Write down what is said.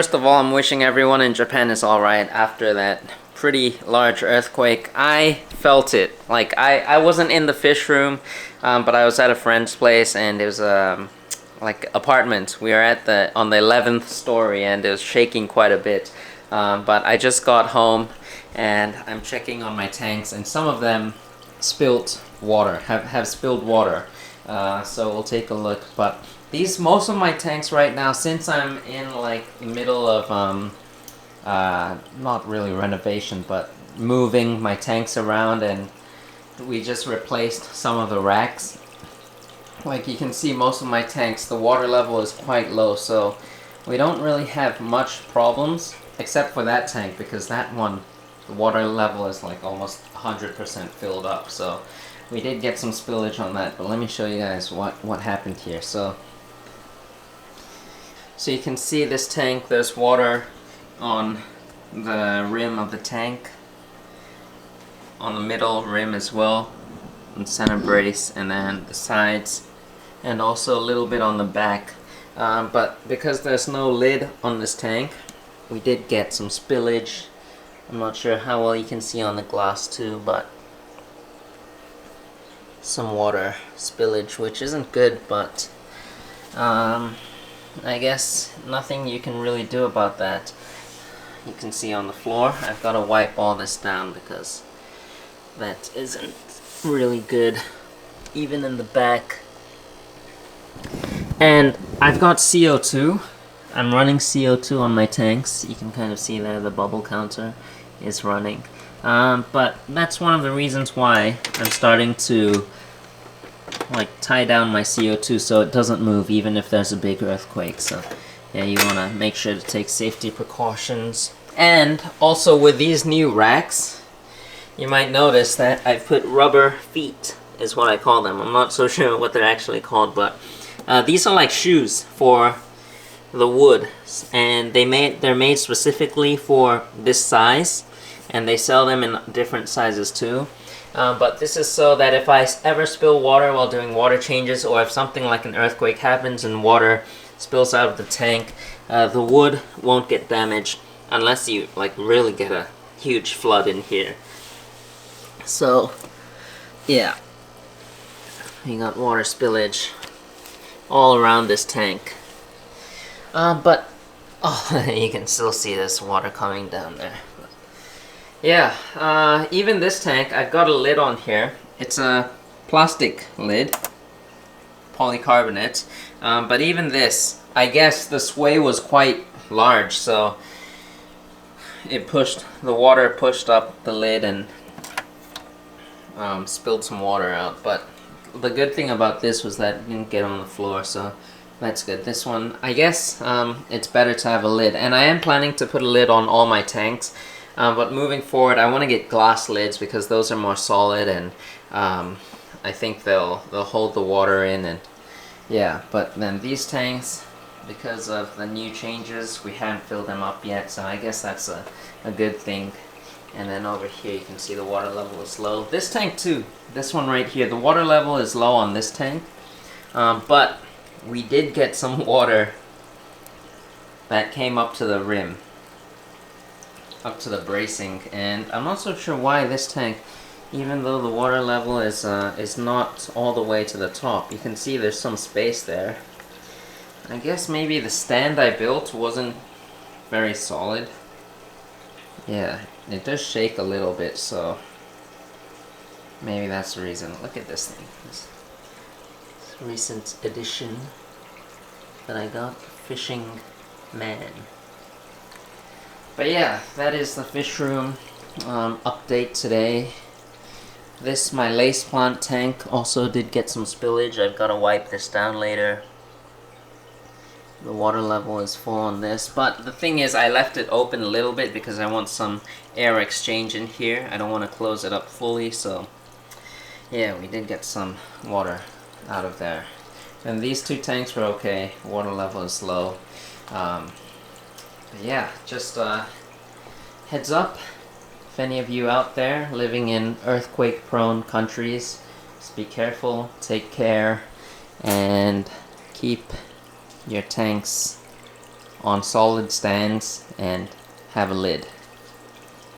first of all, I'm wishing everyone in Japan is alright after that pretty large earthquake. I felt it. Like, I wasn't in the fish room, but I was at a friend's place, and it was like apartment. We are at on the 11th story, and it was shaking quite a bit. But I just got home, and I'm checking on my tanks, and some of them spilt water, have spilled water. So we'll take a look. But most of my tanks right now, since I'm in like the middle of not really renovation, but moving my tanks around, and we just replaced some of the racks. Like you can see, most of my tanks, the water level is quite low, so we don't really have much problems, except for that tank, because that one, the water level is like almost 100% filled up. So we did get some spillage on that, but let me show you guys what happened here. So you can see this tank, there's water on the rim of the tank, on the middle rim as well, and center brace, and then the sides, and also a little bit on the back. But because there's no lid on this tank, we did get some spillage. I'm not sure how well you can see on the glass too, but some water spillage, which isn't good, but I guess nothing you can really do about that. You can see on the floor, I've got to wipe all this down because that isn't really good, even in the back. And I've got CO2. I'm running CO2 on my tanks. You can kind of see there the bubble counter is running. But that's one of the reasons why I'm starting to like tie down my CO2 so it doesn't move even if there's a big earthquake. So yeah, you want to make sure to take safety precautions. And also with these new racks, you might notice that I've put rubber feet, is what I call them. I'm not so sure what they're actually called, but these are like shoes for the wood, and they're made specifically for this size, and they sell them in different sizes too. But this is so that if I ever spill water while doing water changes, or if something like an earthquake happens and water spills out of the tank, the wood won't get damaged unless you like really get a huge flood in here. So yeah, you got water spillage all around this tank. But oh, you can still see this water coming down there. Yeah, even this tank, I've got a lid on here. It's a plastic lid, polycarbonate. But even this, I guess the sway was quite large, so the water pushed up the lid and spilled some water out. But the good thing about this was that it didn't get on the floor, so that's good. This one, I guess it's better to have a lid, and I am planning to put a lid on all my tanks. But moving forward, I want to get glass lids because those are more solid, and I think they'll hold the water in. And yeah, but then these tanks, because of the new changes, we haven't filled them up yet, so I guess that's a good thing. And then over here you can see the water level is low. This tank too, this one right here, the water level is low on this tank, but we did get some water that came up to the rim, up to the bracing, and I'm not so sure why this tank, even though the water level is not all the way to the top, you can see there's some space there. I guess maybe the stand I built wasn't very solid. Yeah, it does shake a little bit, so maybe that's the reason. Look at this thing, this recent edition that I got, Fishing Man. But yeah, that is the fish room update today. My lace plant tank also did get some spillage. I've got to wipe this down later. The water level is full on this, but the thing is I left it open a little bit because I want some air exchange in here. I don't want to close it up fully, so yeah, we did get some water out of there. And these two tanks were okay. Water level is low. Yeah, just heads up, if any of you out there living in earthquake prone countries, just be careful, take care, and keep your tanks on solid stands and have a lid.